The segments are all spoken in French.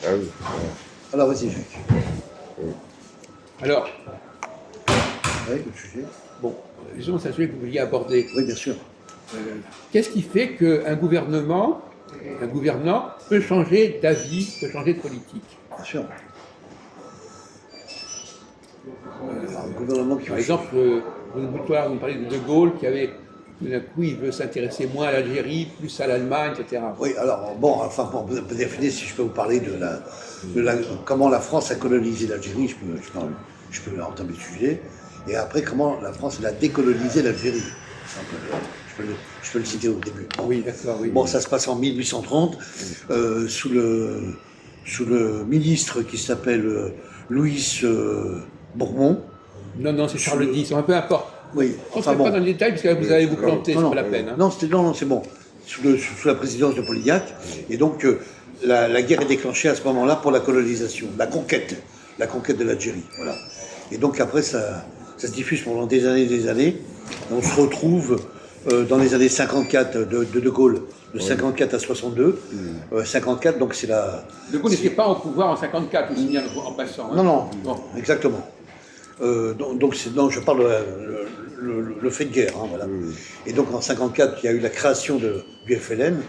Ah oui. Alors, vas-y, Jacques. Alors, Oui, le sujet. bon, justement, c'est un sujet que vous vouliez aborder. Oui, bien sûr. Qu'est-ce qui fait qu'un gouvernant peut changer d'avis, peut changer de politique? Bien sûr. Alors, le gouvernement qui Par exemple, vous parlez de De Gaulle qui avait, tout d'un coup, il veut s'intéresser moins à l'Algérie, plus à l'Allemagne, etc. Oui, alors, bon, enfin, pour définir, si je peux vous parler de comment la France a colonisé l'Algérie, je peux entamer le sujet. Et après, comment la France a décolonisé l'Algérie. Je peux le citer au début. Oui, d'accord, oui. Bon, ça se passe en 1830, sous le ministre qui s'appelle Louis Bourmont. Non, c'est Charles X, peu importe. Oui, On ne rentre pas dans les détails, parce que vous allez vous planter, c'est non, pas la peine. Hein. Non, c'est bon. Sous la présidence de Polignac. Et donc, la guerre est déclenchée à ce moment-là pour la colonisation, la conquête de l'Algérie. Voilà. Et donc, après, ça se diffuse pendant des années. On se retrouve dans les années 54 de Gaulle, de 54 à 62. 54, donc c'est la... De Gaulle n'était pas au pouvoir en 54, vous signalez en passant. Hein. Non, bon. Exactement. Donc je parle le fait de guerre. Hein, voilà. Et donc en 54, il y a eu la création du FLN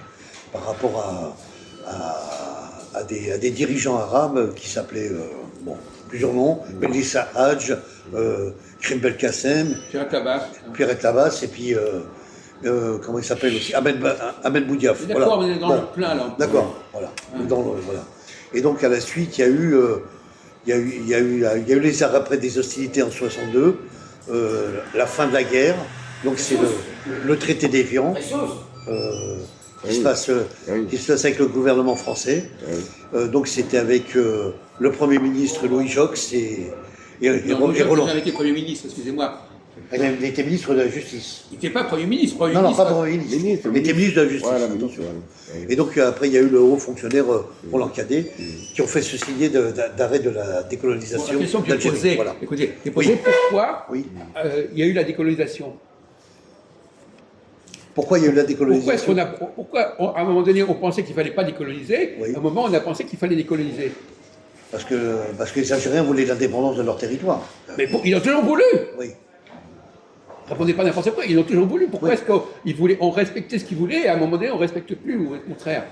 par rapport à des dirigeants arabes qui s'appelaient, plusieurs noms, Melissa Hadj, Krim Belkacem, Pierre Etlabas, et puis, comment il s'appelle aussi, Ahmed Boudiaf. D'accord, voilà. on est dans le plein là. D'accord, voilà. Voilà. Et donc à la suite, il y a eu les après des hostilités en 62, la fin de la guerre, donc c'est le traité d'Évian qui se passe avec le gouvernement français. Donc c'était avec le Premier ministre Louis Joxe et Roland. Il avait été Premier ministre, excusez-moi. Il était ministre de la Justice. Il n'était pas Premier ministre. Non, pas Premier ministre. Il était ministre de la Justice. Voilà, attention. Et donc après, il y a eu le haut fonctionnaire Roland Cadet qui ont fait ce signer d'arrêt de la décolonisation. La question que je posais, voilà. écoutez, pourquoi il y a eu la décolonisation? Pourquoi il y a eu la décolonisation? Pourquoi à un moment donné, on pensait qu'il ne fallait pas décoloniser, à un moment, on a pensé qu'il fallait décoloniser? Parce que les Algériens voulaient l'indépendance de leur territoire. Mais ils ont toujours voulu. Oui. Répondez pas n'importe quoi, ils ont toujours voulu. Pourquoi est-ce qu'on respectait ce qu'ils voulaient et à un moment donné on ne respecte plus, ou au contraire?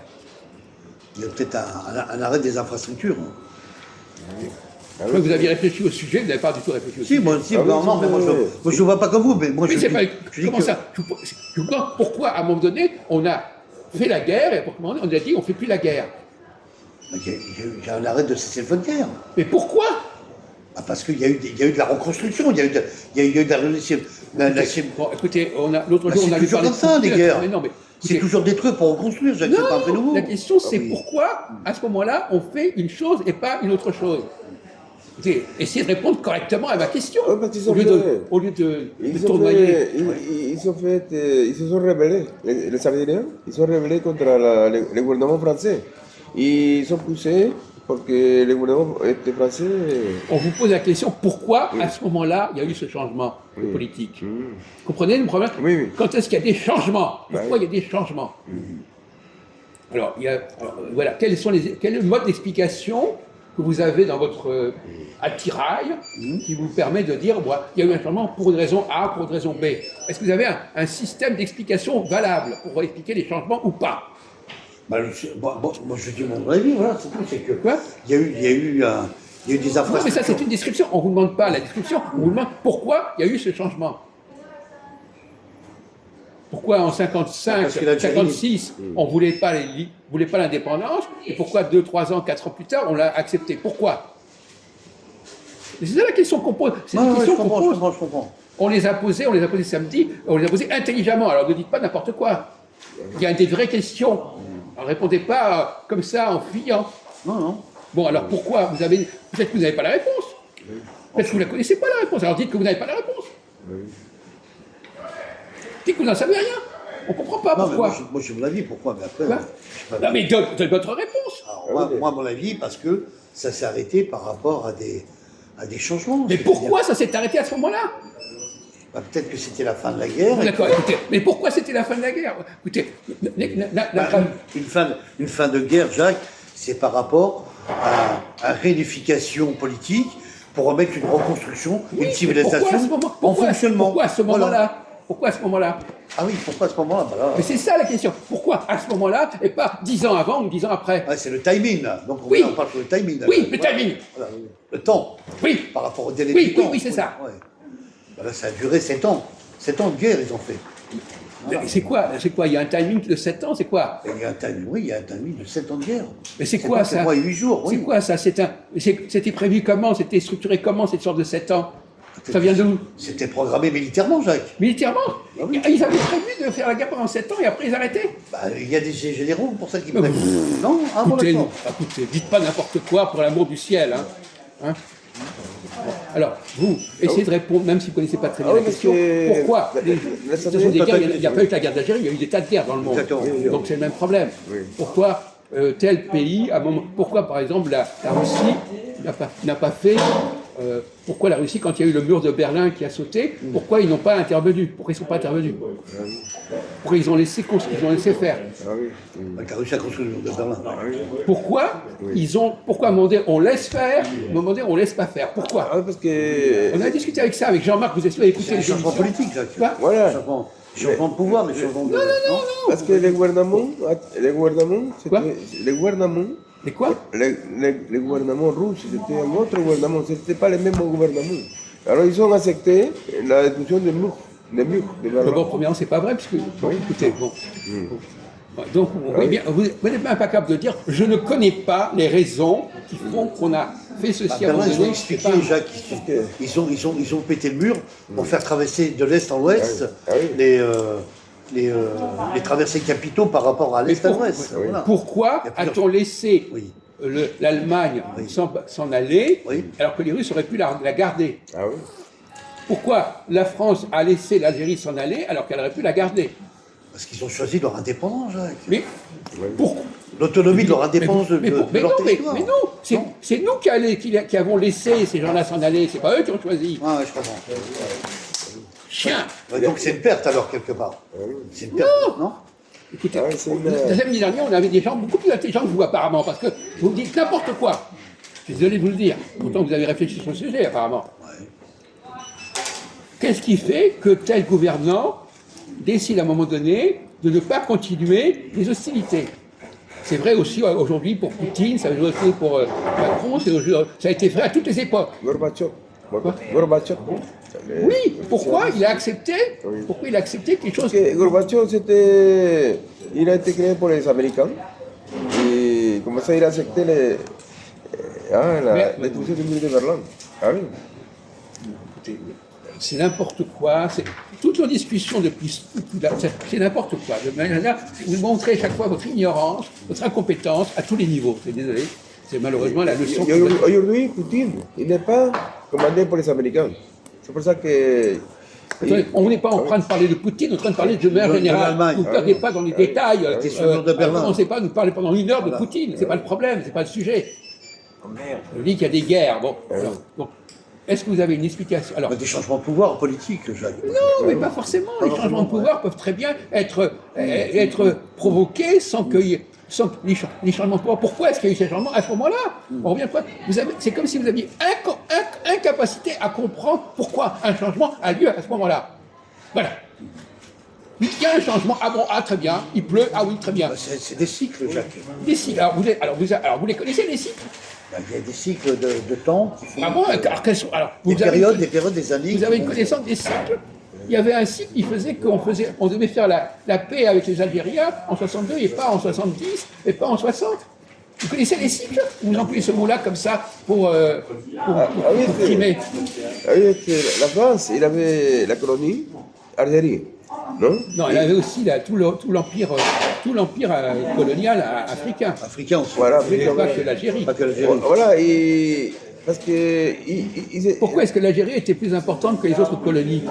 Il y a peut-être un arrêt des infrastructures. Hein. Vous aviez réfléchi au sujet, vous n'avez pas du tout réfléchi au sujet. Moi je ne vois pas comme vous, mais moi je comment ça? Je vous demande pourquoi à un moment donné on a fait la guerre et à un moment donné on a dit on ne fait plus la guerre. Il y a un arrêt de cessez-le-feu de guerre. Mais pourquoi? Parce qu'il y a eu de la reconstruction, il y a eu de la révolution. Bon, écoutez, l'autre jour on a vu parler de ça, les guerres. C'est toujours détruit pour reconstruire, c'est pas un fait nouveau. La question c'est pourquoi, à ce moment-là, on fait une chose et pas une autre chose. Écoutez, essayez de répondre correctement à ma question, au lieu de tournoyer. Ils se sont rebellés, les Sardiniens, ils se sont rebellés contre le gouvernement français. Ils sont poussés parce que le gouvernement français... On vous pose la question, pourquoi à ce moment-là, il y a eu ce changement de politique? Vous comprenez le problème? Oui. Quand est-ce qu'il y a des changements? Pourquoi il y a des changements? Alors, voilà, quel est le mode d'explication que vous avez dans votre attirail qui vous permet de dire, il y a eu un changement pour une raison A, pour une raison B? Est-ce que vous avez un système d'explication valable pour expliquer les changements ou pas? Moi je dis mon avis, voilà, c'est tout, c'est que Quoi? il y a eu des infrastructures. Non, mais ça c'est une description, on ne vous demande pas la description, on vous demande pourquoi il y a eu ce changement. Pourquoi en 55, 56, on ne voulait pas l'indépendance, et pourquoi 2, 3 ans, 4 ans plus tard, on l'a accepté? Pourquoi? C'est ça la question qu'on pose. C'est une question qu'on pose. Je comprends. On les a posées samedi, on les a posées intelligemment, alors ne dites pas n'importe quoi. Il y a des vraies questions. Alors, répondez pas comme ça en fuyant. Non. Bon, alors pourquoi peut-être que vous n'avez pas la réponse. Peut-être que vous ne la connaissez pas la réponse. Alors dites que vous n'avez pas la réponse. Dites que vous n'en savez rien. On ne comprend pas pourquoi. Moi j'ai mon avis, pourquoi? Mais après. Non, mais donne votre réponse. Alors, moi, mon avis, parce que ça s'est arrêté par rapport à des changements. Mais pourquoi ça s'est arrêté à ce moment-là? Peut-être que c'était la fin de la guerre. D'accord, écoutez, mais pourquoi c'était la fin de la guerre? Écoutez, une fin de guerre, Jacques, c'est par rapport à réunification politique pour remettre une reconstruction, une civilisation en fonctionnement. Pourquoi à ce moment-là Voilà. Pourquoi à ce moment-là? Ah oui, pourquoi à ce moment-là? Bah là, Mais c'est ça la question. Pourquoi à ce moment-là et pas 10 ans avant ou 10 ans après? ouais, c'est le timing, là. Donc Oui. on parle sur le timing. Là. Oui, le Voilà. timing. Voilà, le temps. Oui. Par rapport au délai Oui, du temps. oui, c'est ça. Ouais. Bah là, ça a duré 7 ans. 7 ans de guerre, ils ont fait. Voilà. C'est quoi? Il y a un timing de 7 ans, c'est quoi? Et il y a un timing, oui, il y a un timing de 7 ans de guerre. Mais c'est quoi ça? 7 mois et 8 jours, oui. C'est quoi ça? C'était prévu comment? C'était structuré comment cette sorte de 7 ans? Ça vient d'où? C'était programmé militairement, Jacques. Militairement? Ah oui. Ils avaient prévu de faire la guerre pendant 7 ans et après ils arrêtaient? Bah, il y a des généraux pour ça qui Mais prennent. Non? Ah bon, Écoutez, d'accord. écoutez, dites pas n'importe quoi pour l'amour du ciel. Hein. Alors, vous, essayez de répondre, même si vous ne connaissez pas très bien Ah la oui, parce question. que Pourquoi la- De la- toute façon, des guerres, il n'y a pas eu que la guerre d'Algérie, il y a eu des tas de guerres dans le monde. Exactement. Donc c'est le même problème. Oui. Pourquoi tel pays, à un moment, pourquoi par exemple la Russie n'a pas fait. Pourquoi la Russie, quand il y a eu le mur de Berlin qui a sauté, pourquoi ils n'ont pas intervenu? Pourquoi ils ne sont pas intervenus? Pourquoi ils ont laissé faire? Ah oui. Avec la Russie a construit le mur de Berlin. Pourquoi pourquoi à un moment donné, on laisse faire, à un moment donné, on laisse pas faire? Pourquoi? Ah, parce que. On a discuté avec ça, avec Jean-Marc, vous avez écouté C'est un les changement émissions. politique, Jacques. Quoi? Voilà. Changement de pouvoir, mais changement de. Non, Parce que le gouvernement, Quoi? le gouvernement, Et quoi? le gouvernement russe, c'était un autre gouvernement, c'était pas le même gouvernement. Alors ils ont accepté la destruction des murs de Berlin. Bon, premièrement, c'est pas vrai, puisque. Bon, écoutez, bon. Bon. Donc, vous n'êtes même pas capable de dire je ne connais pas les raisons qui font qu'on a fait ceci à un Berlin, moment ils ont donné. expliqué, C'est pas- Jacques, ils ont pété le mur pour faire traverser de l'Est en l'Ouest Ah oui. les traversées capitaux par rapport à l'Est à l'Ouest. Voilà. Pourquoi Il y a plusieurs- a-t-on laissé Oui. l'Allemagne s'en aller Oui. alors que les Russes auraient pu la garder? Ah oui. Pourquoi la France a laissé l'Algérie s'en aller alors qu'elle aurait pu la garder? Parce qu'ils ont choisi leur indépendance, Jacques. Mais pourquoi? L'autonomie de leur indépendance de mais leur non, territoire. mais non, c'est nous qui avons laissé ces gens-là s'en aller, c'est pas eux qui ont choisi. Ah, ouais, je comprends. Chien! Ouais, donc c'est une perte alors, quelque part. C'est une perte, non? Écoutez, Ah oui, c'est une- la samedi dernier, on avait des gens beaucoup plus intelligents que vous apparemment, parce que vous dites n'importe quoi. Je suis désolé de vous le dire, pourtant vous avez réfléchi sur le sujet apparemment. Qu'est-ce qui fait que tel gouvernant décide à un moment donné de ne pas continuer les hostilités? C'est vrai aussi aujourd'hui pour Poutine, ça veut aussi pour Macron, ça a été vrai à toutes les époques. Gorbatchev. Gorbatchev. Oui, pourquoi il a accepté? Pourquoi il a accepté quelque chose? Parce que Gorbatchev, il a été créé pour les Américains. Et comme ça, il a accepté la destruction du mur de Berlin. Ah oui. C'est n'importe quoi, c'est toute la discussion depuis, c'est n'importe quoi. De manière là, vous montrez chaque fois votre ignorance, votre incompétence à tous les niveaux. Je suis désolé, c'est malheureusement la leçon. Et aujourd'hui, Poutine, il n'est pas commandé pour les Américains. C'est pour ça que. Attendez, on n'est pas en train de parler de Poutine, on est en train de parler de manière De générale. l'Allemagne. Vous ne perdez pas dans les détails. sur le mur de Berlin. Commencez pas à nous parler pendant 1 heure de Poutine, c'est pas le problème, c'est pas le sujet. Je dis qu'il y a des guerres. Bon, alors, donc, est-ce que vous avez une explication? Alors, Des changements de pouvoir politiques, Jacques. non, mais pas forcément. Les changements de pouvoir peuvent très bien être provoqués sans que les changements de pouvoir. Pourquoi est-ce qu'il y a eu ces changements à ce moment-là? On revient pas. C'est comme si vous aviez incapacité à comprendre pourquoi un changement a lieu à ce moment-là. Voilà. Il y a un changement. Ah bon, ah très bien. Il pleut. Ah oui, très bien. C'est des cycles, Jacques. Des cycles. Alors vous les connaissez les cycles? Il y a des cycles de temps qui font Ah bon, alors quelles sont? Alors des périodes, des années. Vous avez une connaissance des cycles? Il y avait un cycle qui faisait qu'on devait faire la paix avec les Algériens en 62 et pas en 70 et pas en 60. Vous connaissez les cycles? Vous employez ce mot-là comme ça pour Crimée. Ah oui, la France, il avait la colonie Algérie, non? Non, elle avait aussi tout l'empire colonial africain. Africains aussi. Voilà, Mais Afrique, pas que l'Algérie. Pas que l'Algérie. Voilà, et parce que. Pourquoi est-ce que l'Algérie était plus importante que les autres colonies?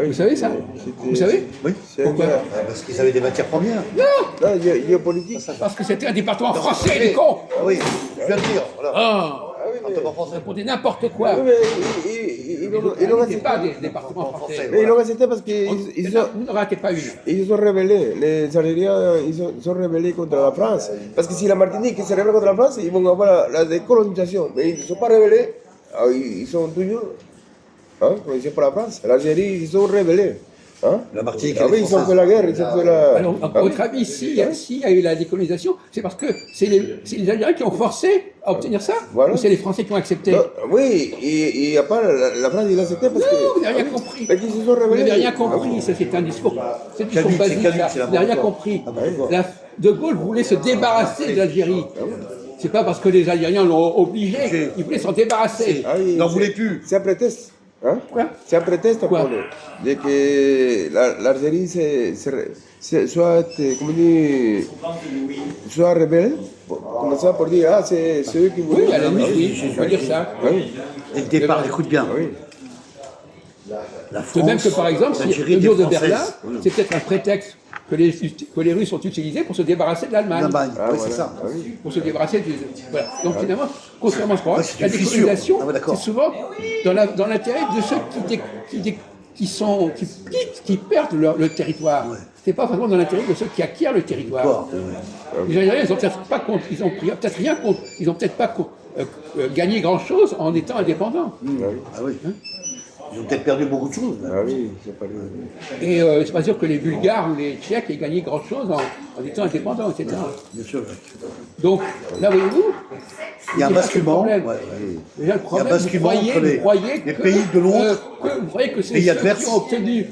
Vous savez ça? Vous savez? Oui. Pourquoi? Parce qu'ils avaient des matières premières. Non, géopolitique. Parce que c'était un département français, les cons! Ah oui, je viens de dire. Voilà. Ah, Département français. pour des n'importe quoi. Oui, mais ils l'ont Ce n'est pas des départements français. Mais ils l'ont accepté parce qu'ils Vous n'en ratez pas une. ils se sont rebellés. Les Algériens, ils se sont rebellés contre la France. Parce que si la Martinique se rebelle contre la France, ils vont avoir la décolonisation. Mais ils ne sont pas rebellés. Ah, ils sont toujours, hein, c'est pour la France. L'Algérie, ils sont rebellés. Hein? La Martinique, Ah elle oui, est ils ont fait la guerre, ils ont fait la... Alors, à Ah oui. votre avis, s'il y a eu la décolonisation, c'est parce que c'est les Algériens qui ont forcé à obtenir ça Voilà. ou c'est les Français qui ont accepté? Non, oui, et à part la France, il a accepté parce Non, vous que... n'avez rien compris. Parce qu'ils se sont Vous rebellés. n'avez rien compris, ça c'est un discours. C'est un discours Canuck, basique, c'est Canuck, ça. c'est la Vous n'avez rien bonne compris. Ah, bon, De Gaulle voulait se débarrasser de l'Algérie. C'est pas parce que les Algériens l'ont obligé, Ok. il voulait s'en débarrasser. Ah oui, N'en c'est- voulez plus. C'est un prétexte. Hein? Quoi? C'est un prétexte Quoi? pour de que l'Algérie soit, comment dire, soit rebelle, comme ça pour dire, ah, c'est eux qui Oui, voulaient. à la limite, oui, on peut dire ça. Oui. Dès le départ, écoute bien. Oui. La De France, même que par exemple, si l'Algérie le jour de était Berlin, française. c'est peut-être un prétexte que les Russes ont utilisé pour se débarrasser de l'Allemagne. L'Allemagne, Ah, oui, voilà. c'est ça. Ah oui. Pour se débarrasser du. Voilà. Donc finalement, contrairement à ce qu'on voit, Ouais, c'est la une fissure. décolonisation, Ah ouais, d'accord. c'est souvent dans l'intérêt de ceux qui perdent le territoire. Ouais. C'est pas vraiment dans l'intérêt de ceux qui acquièrent le territoire. Quoi, Les Algériens, ils ont peut-être pas compte, ils ont peut-être rien contre, ils ont peut-être pas gagné grand-chose en étant indépendants. Ah oui. Ils ont peut-être perdu beaucoup de choses. là. Ah oui, c'est pas lui. Et c'est pas sûr que les Bulgares ou les Tchèques aient gagné grand-chose en étant indépendants, etc. Bien sûr. Donc, là, voyez-vous, Il y a un c'est pas basculement. le problème. Ouais, ouais. Déjà, le problème, basculement entre vous croyez les que, pays de l'autre, vous croyez que c'est pays ceux adverses. qui ont obtenu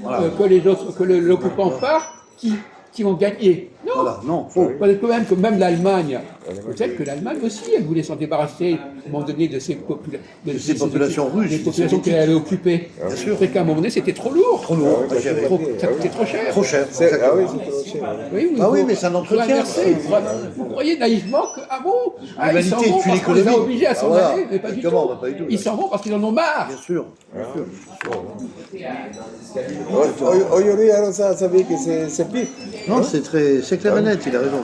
que l'occupant part qui ont gagné. Non, Voilà, non, faux. peut-être quand même que même l'Allemagne, peut-être que l'Allemagne aussi, elle voulait s'en débarrasser à un moment donné de ces populations russes, des populations qu'elle avait occupées. Bien sûr. Fait qu'à un moment donné, c'était trop lourd. Trop lourd à Ça gérer. coûtait trop cher. Trop cher. Ah oui, c'est trop cher. Oui, Ah oui, faut- mais c'est un faut entretien. inverser. Vous croyez naïvement que, ah bon, ils L'humanité s'en vont tue parce qu'on les a l'économie. obligés à s'en Ah voilà. aller, mais pas du tout. Exactement, bah, pas du tout. Ils s'en vont parce qu'ils en ont marre. Bien sûr. Aujourd'hui, alors ça veut dire que c'est pire. Non, c'est clair et net, il a raison.